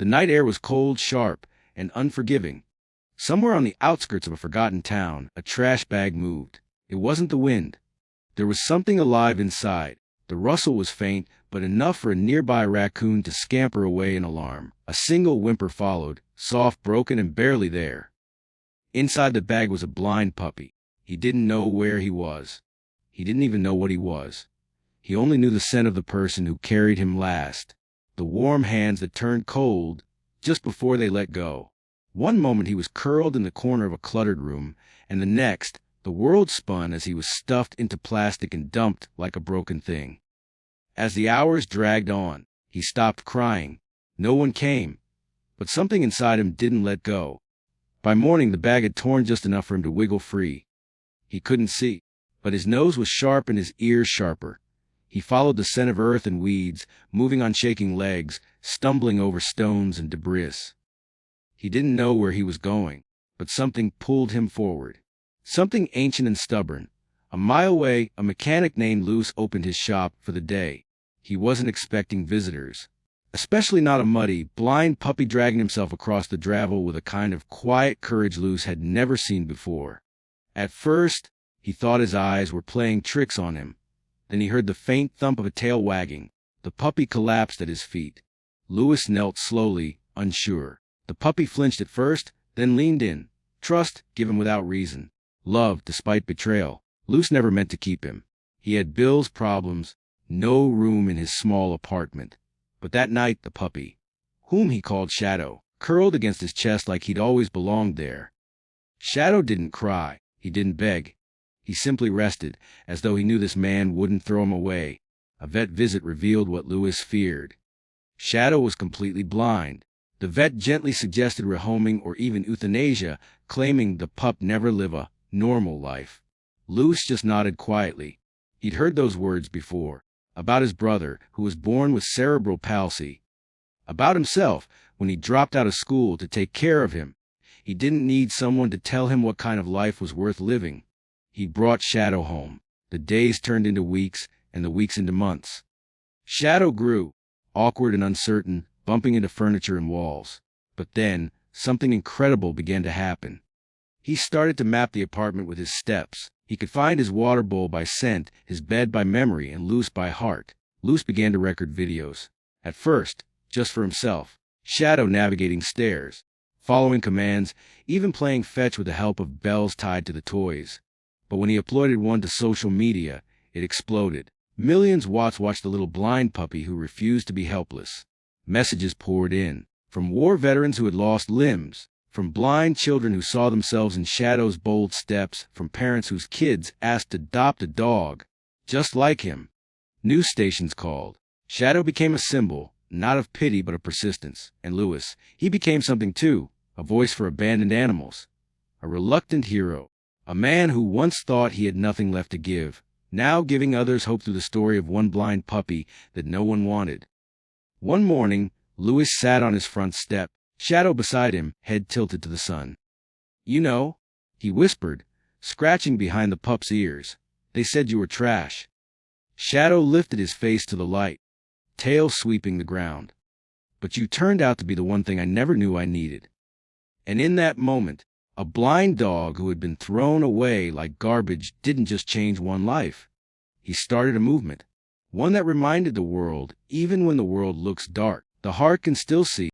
The night air was cold, sharp, and unforgiving. Somewhere on the outskirts of a forgotten town, a trash bag moved. It wasn't the wind. There was something alive inside. The rustle was faint, but enough for a nearby raccoon to scamper away in alarm. A single whimper followed, soft, broken, and barely there. Inside the bag was a blind puppy. He didn't know where he was. He didn't even know what he was. He only knew the scent of the person who carried him last, the warm hands that turned cold just before they let go. One moment he was curled in the corner of a cluttered room, and the next, the world spun as he was stuffed into plastic and dumped like a broken thing. As the hours dragged on, he stopped crying. No one came, but something inside him didn't let go. By morning, the bag had torn just enough for him to wiggle free. He couldn't see, but his nose was sharp and his ears sharper. He followed the scent of earth and weeds, moving on shaking legs, stumbling over stones and debris. He didn't know where he was going, but something pulled him forward. Something ancient and stubborn. A mile away, a mechanic named Luce opened his shop for the day. He wasn't expecting visitors, especially not a muddy, blind puppy dragging himself across the gravel with a kind of quiet courage Luce had never seen before. At first, he thought his eyes were playing tricks on him. Then he heard the faint thump of a tail wagging. The puppy collapsed at his feet. Luce knelt slowly, unsure. The puppy flinched at first, then leaned in. Trust, given without reason. Love, despite betrayal. Luce never meant to keep him. He had bills, problems, no room in his small apartment. But that night, the puppy, whom he called Shadow, curled against his chest like he'd always belonged there. Shadow didn't cry. He didn't beg. He simply rested, as though he knew this man wouldn't throw him away. A vet visit revealed what Luce feared. Shadow was completely blind. The vet gently suggested rehoming or even euthanasia, claiming the pup never live a normal life. Luce just nodded quietly. He'd heard those words before, about his brother, who was born with cerebral palsy. About himself, when he dropped out of school to take care of him. He didn't need someone to tell him what kind of life was worth living. He brought Shadow home. The days turned into weeks, and the weeks into months. Shadow grew, awkward and uncertain, bumping into furniture and walls. But then, something incredible began to happen. He started to map the apartment with his steps. He could find his water bowl by scent, his bed by memory, and Luce by heart. Luce began to record videos. At first, just for himself. Shadow navigating stairs, following commands, even playing fetch with the help of bells tied to the toys. But when he uploaded one to social media, it exploded. Millions watched the little blind puppy who refused to be helpless. Messages poured in, from war veterans who had lost limbs, from blind children who saw themselves in Shadow's bold steps, from parents whose kids asked to adopt a dog, just like him. News stations called. Shadow became a symbol, not of pity but of persistence. And Luce, he became something too, a voice for abandoned animals. A reluctant hero. A man who once thought he had nothing left to give, now giving others hope through the story of one blind puppy that no one wanted. One morning, Luce sat on his front step, Shadow beside him, head tilted to the sun. "You know," he whispered, scratching behind the pup's ears, "they said you were trash." Shadow lifted his face to the light, tail sweeping the ground. "But you turned out to be the one thing I never knew I needed." And in that moment, a blind dog who had been thrown away like garbage didn't just change one life. He started a movement. One that reminded the world, even when the world looks dark, the heart can still see.